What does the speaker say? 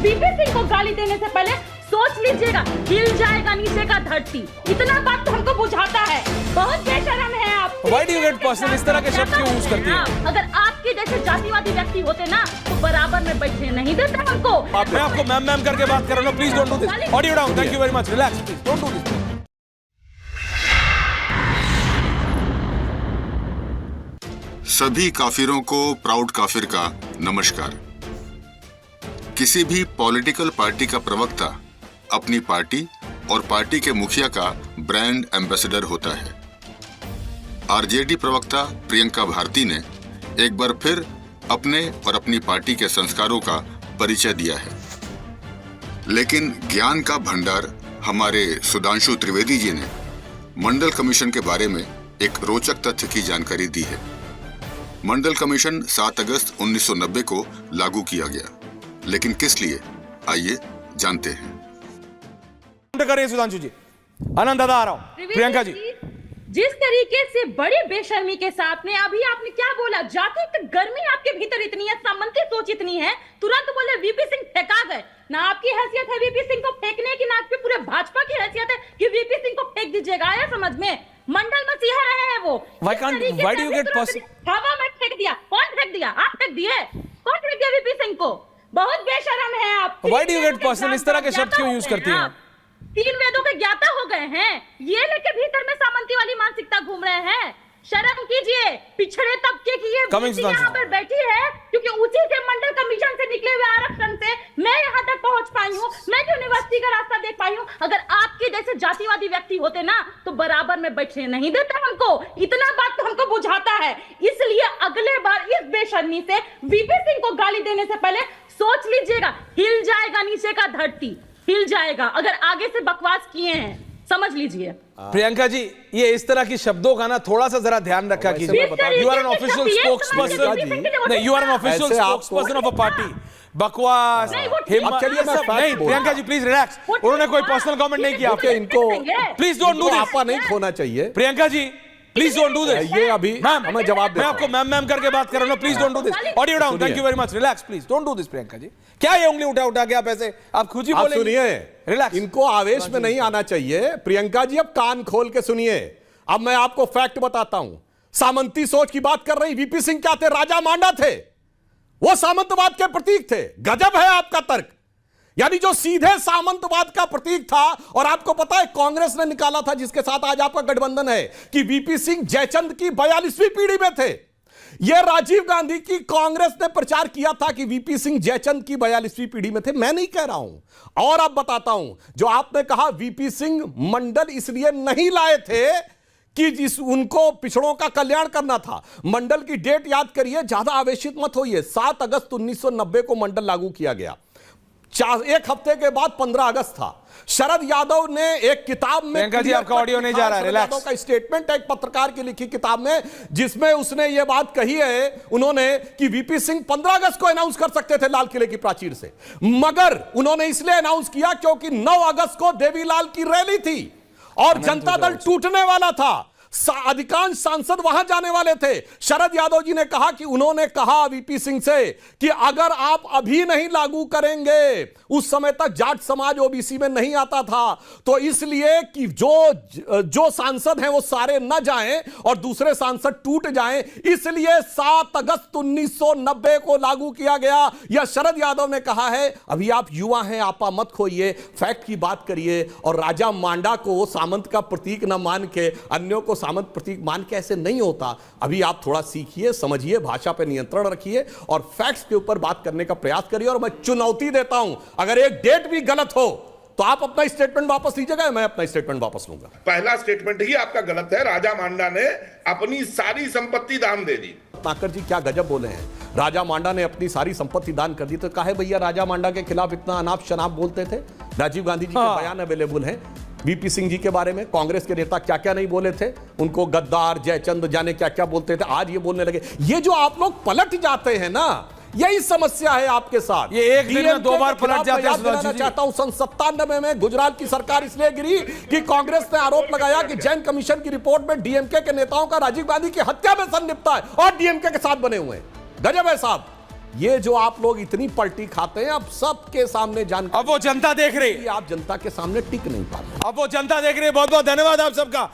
VP Singh को गाली देने से पहले सोच लीजिएगा, हिल जाएगा नीचे का धरती। इतना बात तो हमको बुझाता है। बहुत बेशरम है आप। Why do you get personal? इस तरह के शब्द क्यों यूज करती हैं? अगर आपके जैसे जातिवादी व्यक्ति होते ना तो बराबर में बैठने नहीं देते हमको। मैं आपको मैम मैम करके बात कर रहा हूँ, please don't do this. Audio down, thank you very much, relax please, don't do this. सभी काफिरों को प्राउड काफिर का नमस्कार। किसी भी पॉलिटिकल पार्टी का प्रवक्ता अपनी पार्टी और पार्टी के मुखिया का ब्रांड एम्बेसडर होता है। आरजेडी प्रवक्ता प्रियंका भारती ने एक बार फिर अपने और अपनी पार्टी के संस्कारों का परिचय दिया है, लेकिन ज्ञान का भंडार हमारे सुधांशु त्रिवेदी जी ने मंडल कमीशन के बारे में एक रोचक तथ्य की जानकारी दी है। मंडल कमीशन 7 अगस्त 1990 को लागू किया गया, लेकिन किस लिए, आइए जानते हैं। करिए सुधांशु जी। आनंद दादा आ रहा हूं। प्रियंका जी, जिस तरीके से बड़ी बेशर्मी के साथ में अभी आपने क्या बोला, जाति गर्मी आपके भीतर इतनी है, सामंती सोच इतनी है, तुरंत बोले वीपी सिंह फेंका गए। ना आपकी हैसियत है वीपी सिंह को फेंकने की, ना आपकी पूरे भाजपा की हैसियत है कि वीपी सिंह को फेंक दीजिएगा। आया समझ में? मंडल मसीहा रहे हैं वो। Why do you get personal? हवा में फेंक दिया। कौन फेंक दिया? आप फेंक दिए। कौन फेंक दिया वीपी सिंह को? बहुत बेशरम है आप। Why do you get personal? इस तरह के शब्द क्यों यूज करती हैं? 3 वेदों के ज्ञाता हो गए हैं, ये लेके भीतर में सामंती वाली मानसिकता घूम रहे हैं। शर्म कीजिए, पिछड़े तबके की ये यहाँ पर बैठी है क्योंकि उसी के मंडल कमीशन से निकले हुए आरक्षण से मैं यहाँ तक पहुंच पाई हूँ, मैं यूनिवर्सिटी का रास्ता देख पाई हूँ। अगर आपके जैसे जातिवादी व्यक्ति होते ना तो बराबर में बैठने नहीं देते हमको। इतना बात तो हमको बुझाता है। इसलिए अगले बार इस बेशर्मी से वीपी सिंह को गाली देने से पहले सोच लीजिएगा, हिल जाएगा नीचे का धरती, हिल जाएगा। अगर आगे से बकवास किए हैं समझ लीजिए। प्रियंका जी, ये इस तरह की शब्दों का ना थोड़ा सा जरा ध्यान रखा कीजिए। You are an official spokesperson, नहीं, you are an official spokesperson of a party. बकवास नहीं। Priyanka ji please relax. उन्होंने कोई पर्सनल कमेंट नहीं किया आपके। इनको प्लीज डोंट डू दिस। आपा नहीं खोना चाहिए। Priyanka ji please don't do this. ये अभी हमें जवाब मैं आपको मैम मैम करके बात कर रहा हूं, please don't do this. Audio down, thank you very much, relax please, don't do this. Priyanka ji, क्या ये उंगली उठा उठा के आप ऐसे आप खुद ही बोलेंगे? सुनिए, रिलैक्स। इनको आवेश में नहीं आना चाहिए। प्रियंका जी अब कान खोल के सुनिए। अब मैं आपको फैक्ट बताता हूं। सामंती सोच की बात कर रही, वीपी सिंह क्या थे? राजा मांडा थे। वो सामंतवाद के प्रतीक थे। गजब है आपका तर्क। यानी जो सीधे सामंतवाद का प्रतीक था, और आपको पता है कांग्रेस ने निकाला था जिसके साथ आज आपका गठबंधन है, कि वीपी सिंह जयचंद की 42वीं पीढ़ी में थे। यह राजीव गांधी की कांग्रेस ने प्रचार किया था कि वीपी सिंह जयचंद की 42वीं पीढ़ी में थे। मैं नहीं कह रहा हूं। और अब बताता हूं, जो आपने कहा वीपी सिंह मंडल इसलिए नहीं लाए थे कि जिस उनको पिछड़ों का कल्याण करना था। मंडल की डेट याद करिए, ज्यादा आवेशित मत होइए। 7 अगस्त 1990 को मंडल लागू किया गया। 1 हफ्ते के बाद 15 अगस्त था। शरद यादव ने एक किताब में, जी आपका ऑडियो नहीं जा रहा है, रिलैक्स। यादव का स्टेटमेंट है एक पत्रकार की लिखी किताब में, जिसमें उसने यह बात कही है उन्होंने कि वीपी सिंह 15 अगस्त को अनाउंस कर सकते थे लाल किले की प्राचीर से, मगर उन्होंने इसलिए अनाउंस किया क्योंकि 9 अगस्त को देवीलाल की रैली थी और जनता दल टूटने वाला था। अधिकांश सांसद वहां जाने वाले थे। शरद यादव जी ने कहा कि उन्होंने कहा वीपी सिंह से कि अगर आप अभी नहीं लागू करेंगे, उस समय तक जाट समाज ओबीसी में नहीं आता था, तो इसलिए कि जो सांसद हैं वो सारे न जाएं और दूसरे सांसद टूट जाएं, इसलिए 7 अगस्त 1990 को लागू किया गया। यह शरद यादव ने कहा है। अभी आप युवा हैं, आपा मत खोइए, फैक्ट की बात करिए। और राजा मांडा को सामंत का प्रतीक न मान के, अन्यों को सामंत प्रतीक मान के ऐसे नहीं होता। अभी आप थोड़ा सीखिए, समझिए, भाषा पर नियंत्रण रखिए और फैक्ट्स के ऊपर बात करने का प्रयास करिए। और मैं चुनौती देता हूं, अगर एक डेट भी गलत हो तो आप अपना स्टेटमेंट वापस लीजिएगा, मैं अपना स्टेटमेंट वापस लूंगा। पहला स्टेटमेंट ही आपका गलत है। राजा मांडा ने अपनी सारी संपत्ति दान दे दी। रत्नाकर जी क्या गजब बोले हैं। राजा मांडा ने अपनी सारी संपत्ति दान कर दी, तो काहे भैया राजा मांडा के खिलाफ इतना अनाप शनाप बोलते थे? राजीव गांधी जी के बयान अवेलेबल हैं। वीपी सिंह जी के बारे में कांग्रेस के नेता क्या क्या नहीं बोले थे, उनको गद्दार, जयचंद, जाने क्या क्या बोलते थे, आज ये बोलने लगे। ये जो आप लोग पलट जाते हैं ना, यही समस्या है आपके साथ। ये एक दिन में 2 बार पलट जाते हैं। मैं चाहता हूं, सन 97 में गुजरात की सरकार इसलिए गिरी कि कांग्रेस ने आरोप लगाया कि जैन कमीशन की रिपोर्ट में डीएमके के नेताओं का राजीव गांधी की हत्या में संलिप्तता है और डीएमके के साथ बने हुए हैं। गजब है साहब। ये जो आप लोग इतनी पलटी खाते हैं, अब सबके सामने अब वो जनता देख रही है, आप जनता के सामने टिक नहीं पाते। अब वो जनता देख रही है। बहुत बहुत धन्यवाद आप सबका।